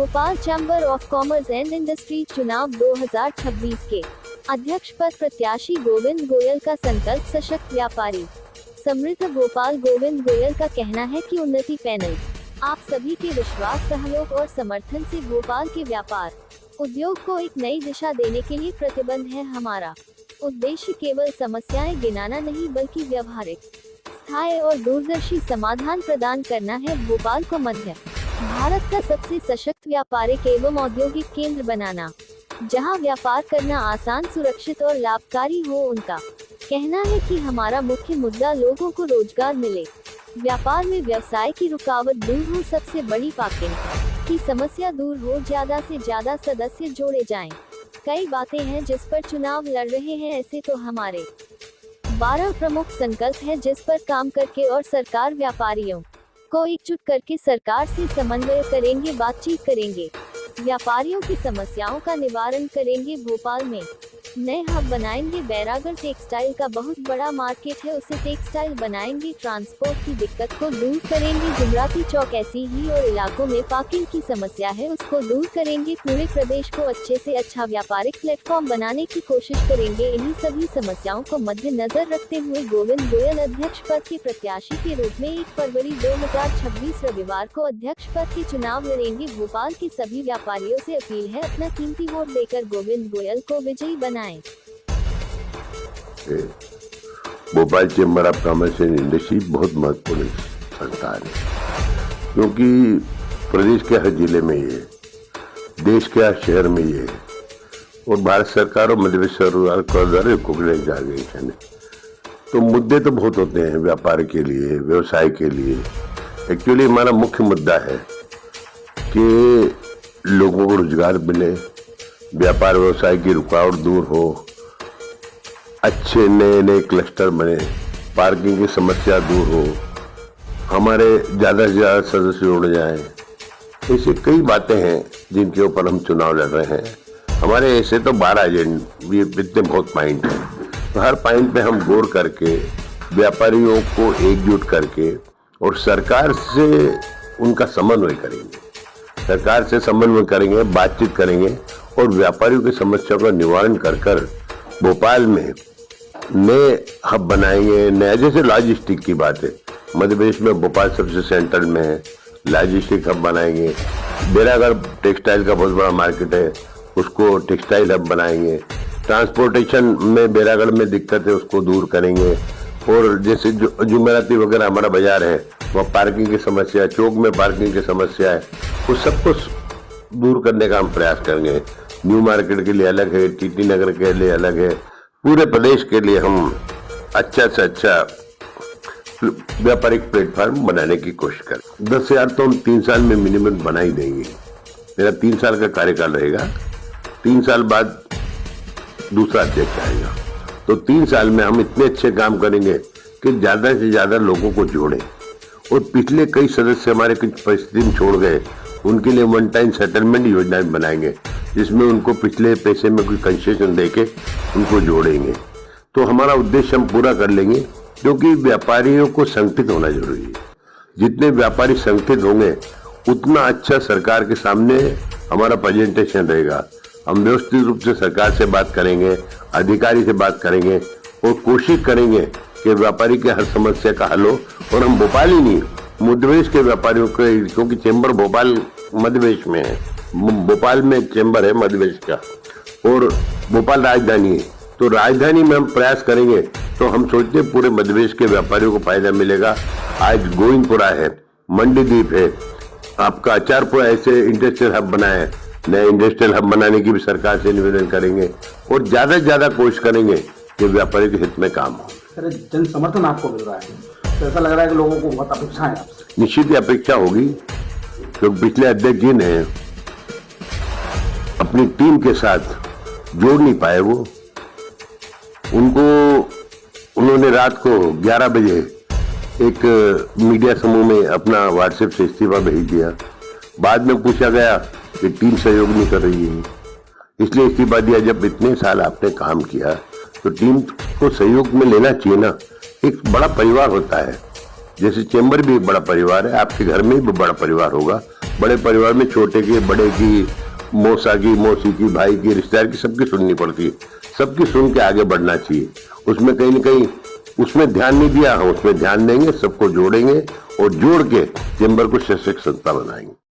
Bhopal chamber of commerce and industry चुनाव 2026 के अध्यक्ष पद प्रत्याशी गोविंद गोयल का संकल्प सशक्त व्यापारी समृद्ध भोपाल। गोविंद गोयल का कहना है कि उन्नति पैनल आप सभी के विश्वास, सहयोग और समर्थन से भोपाल के व्यापार उद्योग को एक नई दिशा देने के लिए प्रतिबद्ध है। हमारा उद्देश्य केवल समस्याएं गिनाना नहीं बल्कि व्यावहारिक, स्थायी और दूरदर्शी समाधान प्रदान करना है। भोपाल को मध्य भारत का सबसे सशक्त व्यापारिक एवं औद्योगिक केंद्र बनाना, जहां व्यापार करना आसान, सुरक्षित और लाभकारी हो। उनका कहना है कि हमारा मुख्य मुद्दा लोगों को रोजगार मिले, व्यापार में व्यवसाय की रुकावट दूर हो, सबसे बड़ी पार्किंग की समस्या दूर हो, ज्यादा से ज्यादा सदस्य जोड़े जाएं। कई बातें हैं जिस पर चुनाव लड़ रहे हैं, ऐसे तो हमारे 12 प्रमुख संकल्प है जिस पर काम करके और सरकार व्यापारियों को एकजुट करके सरकार से समन्वय करेंगे, बातचीत करेंगे, व्यापारियों की समस्याओं का निवारण करेंगे। भोपाल में नए हब बनाएंगे। बैरागढ़ टेक्सटाइल का बहुत बड़ा मार्केट है, उसे टेक्सटाइल बनाएंगे। ट्रांसपोर्ट की दिक्कत को दूर करेंगे। जुमराती चौक ऐसी ही और इलाकों में पार्किंग की समस्या है, उसको दूर करेंगे। पूरे प्रदेश को अच्छे से अच्छा व्यापारिक प्लेटफॉर्म बनाने की कोशिश करेंगे। इन्हीं सभी समस्याओं को मद्देनजर रखते हुए गोविंद गोयल अध्यक्ष पद के प्रत्याशी के रूप में 1 फरवरी 2026 रविवार को अध्यक्ष पद के चुनाव लड़ेंगे। भोपाल के सभी व्यापारियों से अपील है, अपना कीमती वोट देकर गोविंद गोयल को विजयी बनाएं। Bhopal chamber of commerce and industry बहुत महत्वपूर्ण संस्थान है, क्योंकि प्रदेश के हर जिले में ये, देश के हर शहर में ये, और भारत सरकार और मध्य प्रदेश सरकार का ऑर्गेनाइजेशन है। तो मुद्दे तो बहुत होते हैं व्यापार के लिए, व्यवसाय के लिए। एक्चुअली हमारा मुख्य मुद्दा है कि लोगों को रोजगार मिले, व्यापार व्यवसाय की रुकावट दूर हो, अच्छे नए नए क्लस्टर बने, पार्किंग की समस्या दूर हो, हमारे ज़्यादा से ज़्यादा सदस्य जुड़ जाएं। ऐसे कई बातें हैं जिनके ऊपर हम चुनाव लड़ रहे हैं। हमारे ऐसे तो 12 एजेंडे, इतने बहुत पॉइंट हैं, तो हर पॉइंट पे हम गौर करके व्यापारियों को एकजुट करके और सरकार से उनका समन्वय करेंगे, सरकार से समन्वय करेंगे, बातचीत करेंगे और व्यापारियों की समस्या का निवारण कर कर भोपाल में नए हब बनाएंगे। नया, जैसे लॉजिस्टिक की बात है, मध्य प्रदेश में भोपाल सबसे सेंट्रल में है, लॉजिस्टिक हब बनाएंगे। बैरागढ़ टेक्सटाइल का बहुत बड़ा मार्केट है, उसको टेक्सटाइल हब बनाएंगे। ट्रांसपोर्टेशन में बैरागढ़ में दिक्कत है, उसको दूर करेंगे। और जैसे जुमेराती वगैरह हमारा बाजार है, वहाँ पार्किंग की समस्या, चौक में पार्किंग की समस्या है, उस सबको दूर करने का हम प्रयास करेंगे। न्यू मार्केट के लिए अलग है, टीटी नगर के लिए अलग है, पूरे प्रदेश के लिए हम अच्छा से अच्छा व्यापारिक प्लेटफॉर्म बनाने की कोशिश करें। 10,000 तो हम 3 साल में मिनिमम बना ही देंगे। मेरा 3 साल का कार्यकाल रहेगा, 3 साल बाद दूसरा अध्यक्ष आएगा, तो 3 साल में हम इतने अच्छे काम करेंगे कि ज्यादा से ज्यादा लोगों को जोड़ें। और पिछले कई सदस्य हमारे कुछ परिस्थिति में छोड़ गए, उनके लिए वन टाइम सेटलमेंट योजनाएं बनाएंगे, जिसमें उनको पिछले पैसे में कोई कंसेशन देके उनको जोड़ेंगे। तो हमारा उद्देश्य हम पूरा कर लेंगे, क्योंकि व्यापारियों को संगठित होना जरूरी है। जितने व्यापारी संगठित होंगे उतना अच्छा सरकार के सामने हमारा प्रेजेंटेशन रहेगा। हम व्यवस्थित रूप से सरकार से बात करेंगे, अधिकारी से बात करेंगे और कोशिश करेंगे कि व्यापारी के हर समस्या का हल हो। और हम भोपाल ही नहीं, मध्य प्रदेश के व्यापारियों के, क्योंकि चैम्बर भोपाल मध्य प्रदेश में है, भोपाल में चैम्बर है मध्य प्रदेश का, और भोपाल राजधानी है, तो राजधानी में हम प्रयास करेंगे। तो हम सोचते हैं पूरे मध्य प्रदेश के व्यापारियों को फायदा मिलेगा। आज गोविंदपुरा है, मंडीदीप है, आपका अचारपुरा ऐसे इंडस्ट्रियल हब बना है, नए इंडस्ट्रियल हब बनाने की भी सरकार से निवेदन करेंगे और ज्यादा से ज्यादा कोशिश करेंगे कि व्यापारी के हित में काम हो। सर, जन समर्थन आपको मिल रहा है, तो ऐसा लग रहा है कि लोगों को बहुत अपेक्षा है आपसे। निश्चित ही अपेक्षा होगी, क्योंकि पिछले अध्यक्ष जी ने अपनी टीम के साथ जोड़ नहीं पाए, वो उनको उन्होंने रात को 11 बजे एक मीडिया समूह में अपना व्हाट्सएप से इस्तीफा भेज दिया। बाद में पूछा गया कि टीम सहयोग नहीं कर रही है, इसलिए इस्तीफा दिया। जब इतने साल आपने काम किया तो टीम को सहयोग में लेना चाहिए ना। एक बड़ा परिवार होता है, जैसे चैम्बर भी एक बड़ा परिवार है, आपके घर में भी बड़ा परिवार होगा, बड़े परिवार में छोटे की, बड़े की, मौसा की, मौसी की, भाई की, रिश्तेदार की, सबकी सुननी पड़ती है। सबकी सुन के आगे बढ़ना चाहिए। उसमें कहीं न कहीं उसमें ध्यान नहीं दिया, हम उसमें ध्यान देंगे, सबको जोड़ेंगे और जोड़ के चेंबर को सशक्त संस्था बनाएंगे।